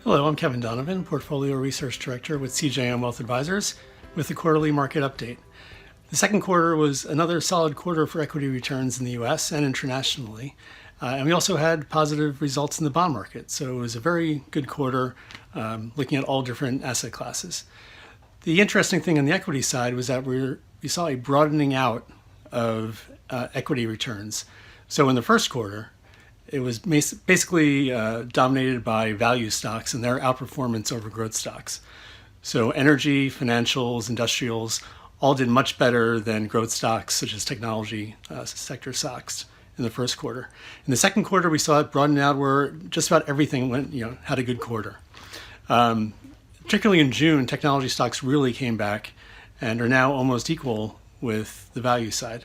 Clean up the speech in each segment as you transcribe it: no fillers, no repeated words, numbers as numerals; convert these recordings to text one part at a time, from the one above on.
Hello, I'm Kevin Donovan, Portfolio Research Director with CJM Wealth Advisors, with the quarterly market update. The second quarter was another solid quarter for equity returns in the US and internationally. And we also had positive results in the bond market. So it was a very good quarter looking at all different asset classes. The interesting thing on the equity side was that we saw a broadening out of equity returns. So in the first quarter, it was basically dominated by value stocks and their outperformance over growth stocks. So energy, financials, industrials all did much better than growth stocks such as technology sector stocks in the first quarter. In the second quarter, we saw it broaden out where just about everything had a good quarter. Particularly in June, technology stocks really came back and are now almost equal with the value side.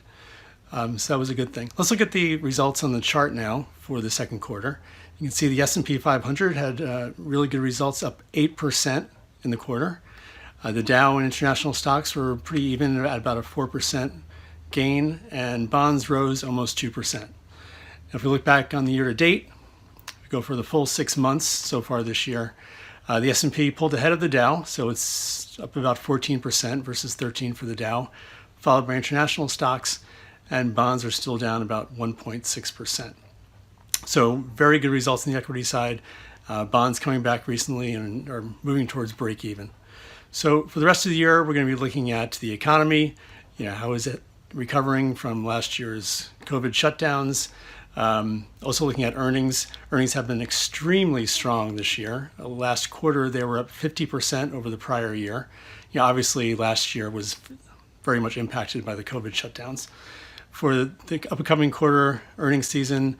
So that was a good thing. Let's look at the results on the chart now for the second quarter. You can see the S&P 500 had really good results, up 8% in the quarter. The Dow and international stocks were pretty even at about a 4% gain, and bonds rose almost 2%. If we look back on the year to date, we go for the full 6 months so far this year. The S&P pulled ahead of the Dow, so it's up about 14% versus 13% for the Dow, followed by international stocks, and bonds are still down about 1.6%. So very good results in the equity side. Bonds coming back recently and are moving towards break even. So for the rest of the year, we're going to be looking at the economy. How is it recovering from last year's COVID shutdowns? Also looking at earnings. Earnings have been extremely strong this year. Last quarter, they were up 50% over the prior year. Obviously, last year was very much impacted by the COVID shutdowns. For the upcoming quarter earnings season,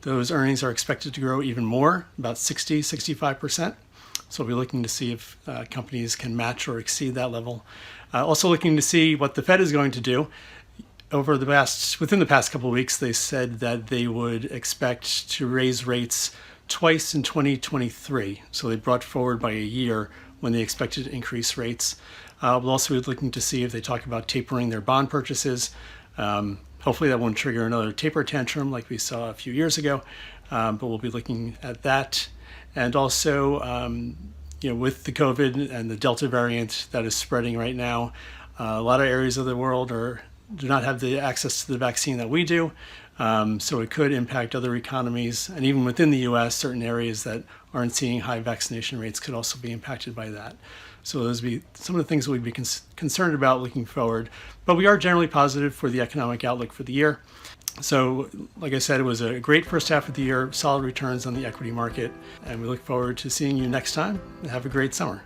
those earnings are expected to grow even more, about 65%. So we'll be looking to see if companies can match or exceed that level. Also looking to see what the Fed is going to do. Within the past couple of weeks, they said that they would expect to raise rates twice in 2023. So they brought forward by a year when they expected to increase rates. We'll also be looking to see if they talk about tapering their bond purchases. Hopefully that won't trigger another taper tantrum like we saw a few years ago, but we'll be looking at that. And also, with the COVID and the Delta variant that is spreading right now, a lot of areas of the world do not have the access to the vaccine that we do, so it could impact other economies. And even within the US, certain areas that aren't seeing high vaccination rates could also be impacted by that. So those would be some of the things we'd be concerned about looking forward. But we are generally positive for the economic outlook for the year. So like I said, it was a great first half of the year, solid returns on the equity market, and we look forward to seeing you next time. Have a great summer.